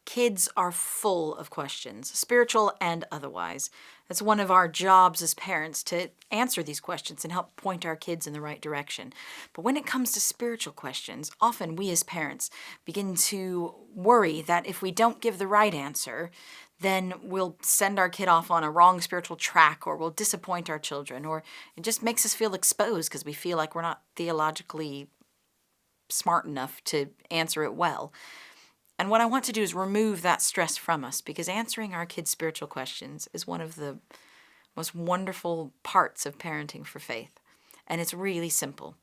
Kids are full of questions, spiritual and otherwise. It's one of our jobs as parents to answer these questions and help point our kids in the right direction. But when it comes to spiritual questions, often we as parents begin to worry that if we don't give the right answer, then we'll send our kid off on a wrong spiritual track, or we'll disappoint our children, or it just makes us feel exposed because we feel like we're not theologically smart enough to answer it well. And what I want to do is remove that stress from us, because answering our kids' spiritual questions is one of the most wonderful parts of parenting for faith. And it's really simple.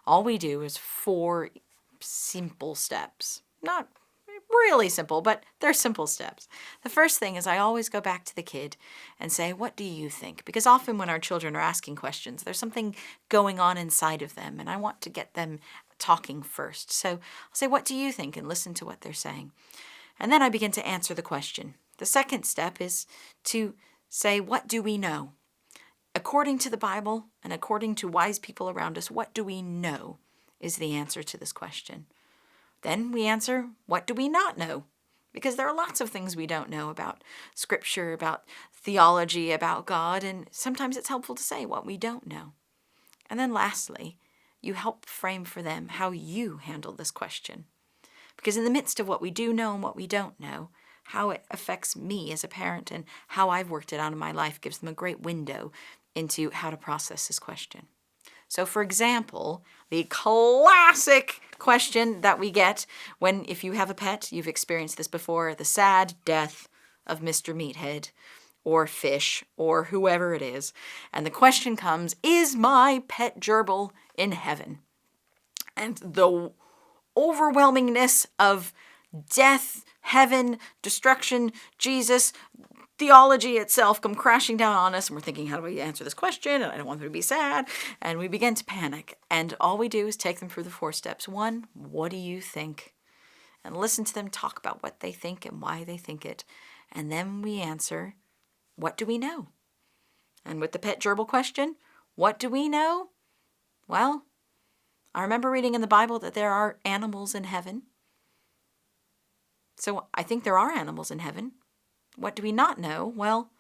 All we do is 4 simple steps. Not really simple, but they're simple steps. The first thing is I always go back to the kid and say, what do you think? Because often when our children are asking questions, there's something going on inside of them, and I want to get them talking first. So I'll say, what do you think? And listen to what they're saying. And then I begin to answer the question. The second step is to say, what do we know? According to the Bible and according to wise people around us, what do we know is the answer to this question. Then we answer, what do we not know? Because there are lots of things we don't know about Scripture, about theology, about God, and sometimes it's helpful to say what we don't know. And then lastly, you help frame for them how you handle this question. Because in the midst of what we do know and what we don't know, how it affects me as a parent and how I've worked it out in my life gives them a great window into how to process this question. So for example, the classic question that we get when, if you have a pet, you've experienced this before, the sad death of Mr. Meathead or Fish or whoever it is. And the question comes, is my pet gerbil in heaven? And the overwhelmingness of death, heaven, destruction, Jesus, theology itself come crashing down on us, and we're thinking, how do we answer this question? And I don't want them to be sad. And we begin to panic. And all we do is take them through the 4 steps. 1, what do you think? And listen to them talk about what they think and why they think it. And then we answer, what do we know? And with the pet gerbil question, what do we know? Well, I remember reading in the Bible that there are animals in heaven. So I think there are animals in heaven. What do we not know? Well,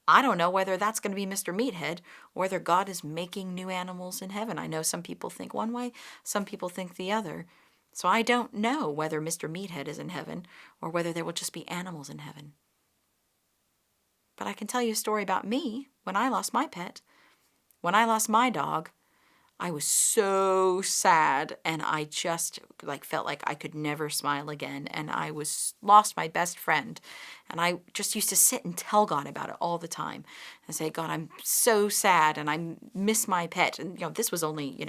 I don't know whether that's going to be Mr. Meathead or whether God is making new animals in heaven. I know some people think one way, some people think the other. So I don't know whether Mr. Meathead is in heaven or whether there will just be animals in heaven. But I can tell you a story about me when I lost my pet. When I lost my dog, I was so sad, and I just felt like I could never smile again, and I lost my best friend, and I just used to sit and tell God about it all the time and say, God, I'm so sad, and I miss my pet. And this was only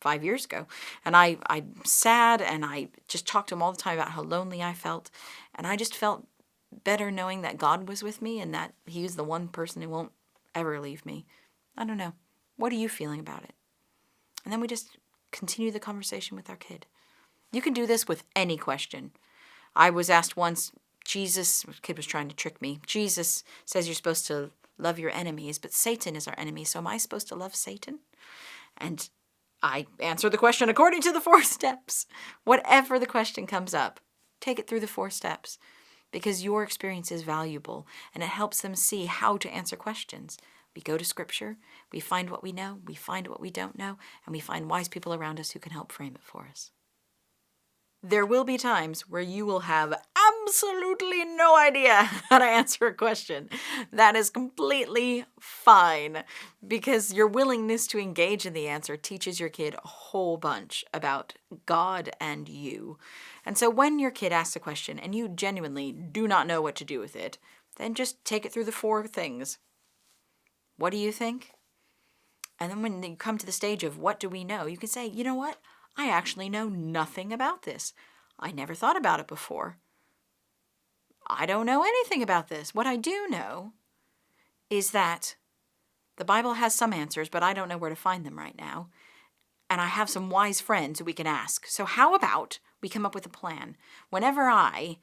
5 years ago, and I'm sad, and I just talked to him all the time about how lonely I felt, and I just felt better knowing that God was with me and that He was the one person who won't ever leave me. I don't know. What are you feeling about it? And then we just continue the conversation with our kid. You can do this with any question. I was asked once, the kid was trying to trick me. Jesus says you're supposed to love your enemies, but Satan is our enemy, so am I supposed to love Satan? And I answer the question according to the 4 steps. Whatever the question comes up, take it through the 4 steps, because your experience is valuable and it helps them see how to answer questions. We go to Scripture, we find what we know, we find what we don't know, and we find wise people around us who can help frame it for us. There will be times where you will have absolutely no idea how to answer a question. That is completely fine, because your willingness to engage in the answer teaches your kid a whole bunch about God and you. And so when your kid asks a question and you genuinely do not know what to do with it, then just take it through the 4 things. What do you think? And then when you come to the stage of what do we know, you can say, you know what? I actually know nothing about this. I never thought about it before. I don't know anything about this. What I do know is that the Bible has some answers, but I don't know where to find them right now. And I have some wise friends who we can ask. So how about we come up with a plan? Whenever I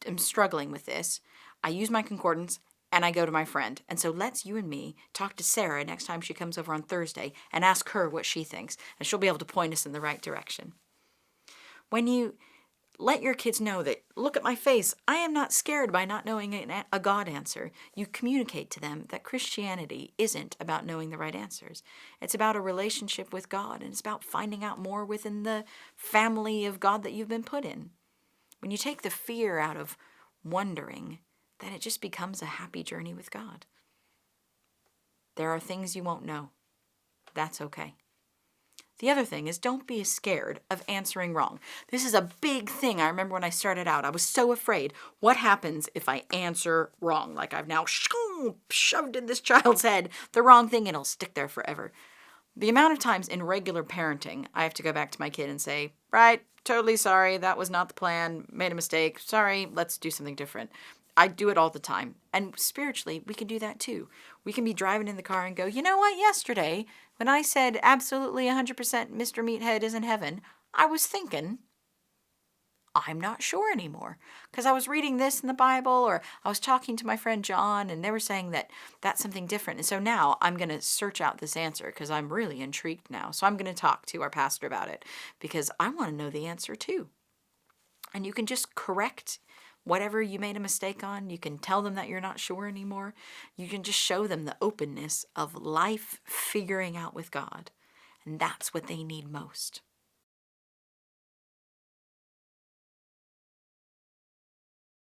am struggling with this, I use my concordance and I go to my friend. And so let's you and me talk to Sarah next time she comes over on Thursday and ask her what she thinks. And she'll be able to point us in the right direction. When you let your kids know that, look at my face, I am not scared by not knowing a God answer. You communicate to them that Christianity isn't about knowing the right answers. It's about a relationship with God, and it's about finding out more within the family of God that you've been put in. When you take the fear out of wondering, then it just becomes a happy journey with God. There are things you won't know. That's okay. The other thing is, don't be scared of answering wrong. This is a big thing. I remember when I started out, I was so afraid. What happens if I answer wrong? Like I've now shoved in this child's head the wrong thing and it'll stick there forever. The amount of times in regular parenting, I have to go back to my kid and say, right, totally sorry, that was not the plan, made a mistake, sorry, let's do something different. I do it all the time. And spiritually, we can do that too. We can be driving in the car and go, you know what, yesterday, when I said absolutely 100% Mr. Meathead is in heaven, I was thinking, I'm not sure anymore. Because I was reading this in the Bible, or I was talking to my friend John, and they were saying that that's something different. And so now I'm going to search out this answer because I'm really intrigued now. So I'm going to talk to our pastor about it because I want to know the answer too. And you can just correct whatever you made a mistake on. You can tell them that you're not sure anymore. You can just show them the openness of life figuring out with God. And that's what they need most.